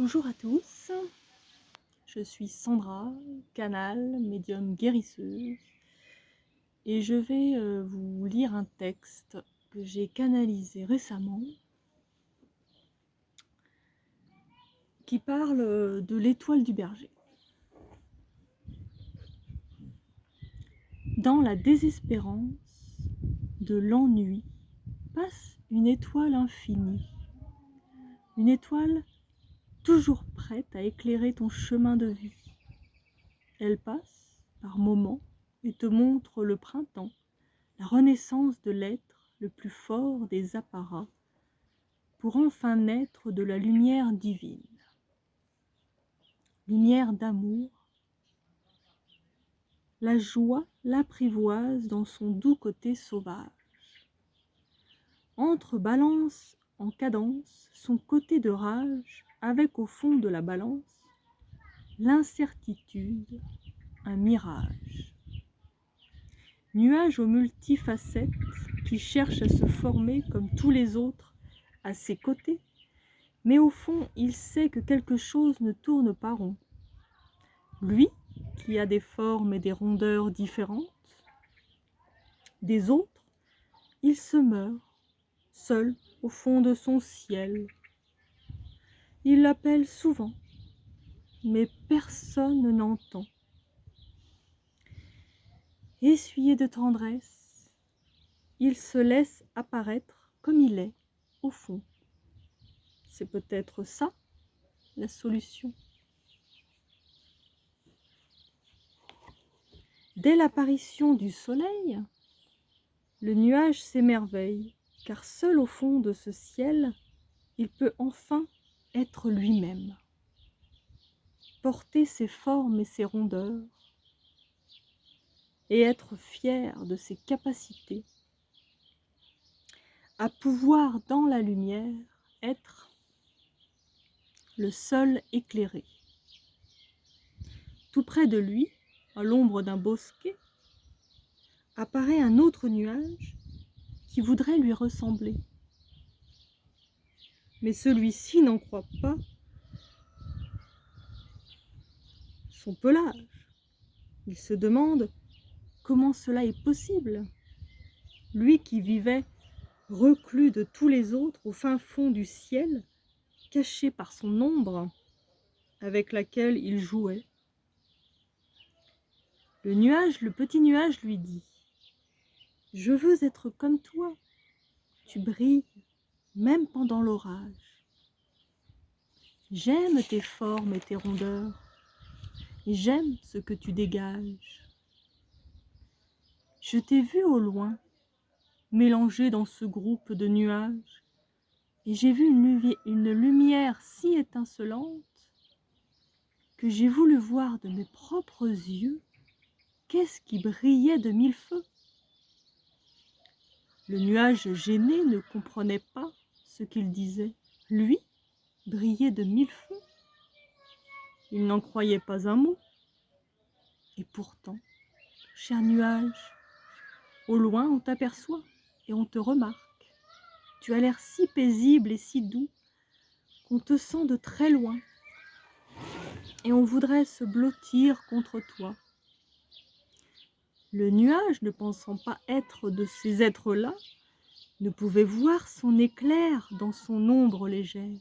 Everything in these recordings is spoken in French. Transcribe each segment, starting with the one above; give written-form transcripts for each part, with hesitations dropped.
Bonjour à tous, je suis Sandra, canal, médium guérisseuse, et je vais vous lire un texte que j'ai canalisé récemment qui parle de l'étoile du berger. Dans la désespérance de l'ennui passe une étoile infinie, une étoile toujours prête à éclairer ton chemin de vie. Elle passe par moments et te montre le printemps, la renaissance de l'être le plus fort des apparats, pour enfin naître de la lumière divine. Lumière d'amour, la joie l'apprivoise dans son doux côté sauvage. Entre-balance en cadence son côté de rage, avec au fond de la balance l'incertitude, un mirage. Nuage aux multifacettes qui cherche à se former comme tous les autres à ses côtés, mais au fond il sait que quelque chose ne tourne pas rond. Lui, qui a des formes et des rondeurs différentes des autres, il se meurt, seul au fond de son ciel. Il l'appelle souvent, mais personne n'entend. Essuyé de tendresse, il se laisse apparaître comme il est, au fond. C'est peut-être ça, la solution. Dès l'apparition du soleil, le nuage s'émerveille, car seul au fond de ce ciel, il peut enfin être lui-même, porter ses formes et ses rondeurs, et être fier de ses capacités, à pouvoir dans la lumière être le seul éclairé. Tout près de lui, à l'ombre d'un bosquet, apparaît un autre nuage qui voudrait lui ressembler. Mais celui-ci n'en croit pas son pelage. Il se demande comment cela est possible. Lui qui vivait reclus de tous les autres au fin fond du ciel, caché par son ombre avec laquelle il jouait. Le petit nuage lui dit : « Je veux être comme toi, tu brilles même pendant l'orage. J'aime tes formes et tes rondeurs, et j'aime ce que tu dégages. Je t'ai vu au loin, mélangé dans ce groupe de nuages, et j'ai vu une lumière si étincelante que j'ai voulu voir de mes propres yeux qu'est-ce qui brillait de mille feux. » Le nuage gêné ne comprenait pas ce qu'il disait. Lui, brillait de mille feux. Il n'en croyait pas un mot. Et pourtant, cher nuage, au loin on t'aperçoit et on te remarque. Tu as l'air si paisible et si doux qu'on te sent de très loin et on voudrait se blottir contre toi. Le nuage, ne pensant pas être de ces êtres-là, ne pouvait voir son éclair dans son ombre légère.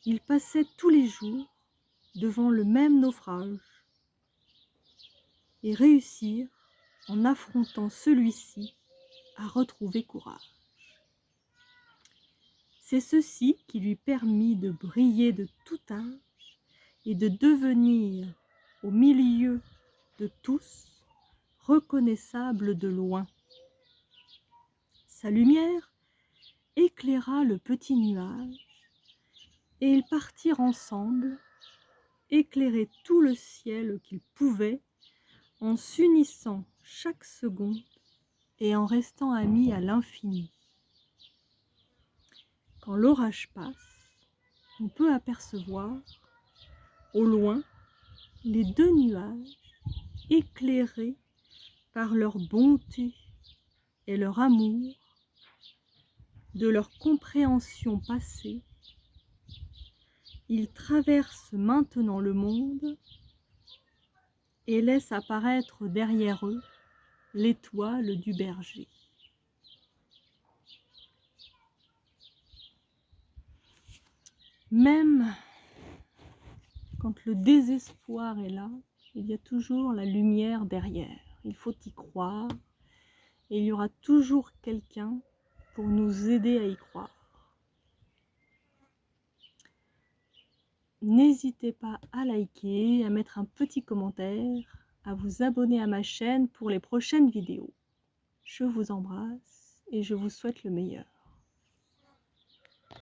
Il passait tous les jours devant le même naufrage et réussir, en affrontant celui-ci, à retrouver courage. C'est ceci qui lui permit de briller de tout âge et de devenir, au milieu de tous, reconnaissable de loin. Sa lumière éclaira le petit nuage et ils partirent ensemble, éclairer tout le ciel qu'ils pouvaient en s'unissant chaque seconde et en restant amis à l'infini. Quand l'orage passe, on peut apercevoir, au loin, les deux nuages éclairés par leur bonté et leur amour, de leur compréhension passée, Ils traversent maintenant le monde et laissent apparaître derrière eux l'étoile du berger. Même quand le désespoir est là, il y a toujours la lumière derrière. Il faut y croire et il y aura toujours quelqu'un pour nous aider à y croire. N'hésitez pas à liker, à mettre un petit commentaire, à vous abonner à ma chaîne pour les prochaines vidéos. Je vous embrasse et je vous souhaite le meilleur.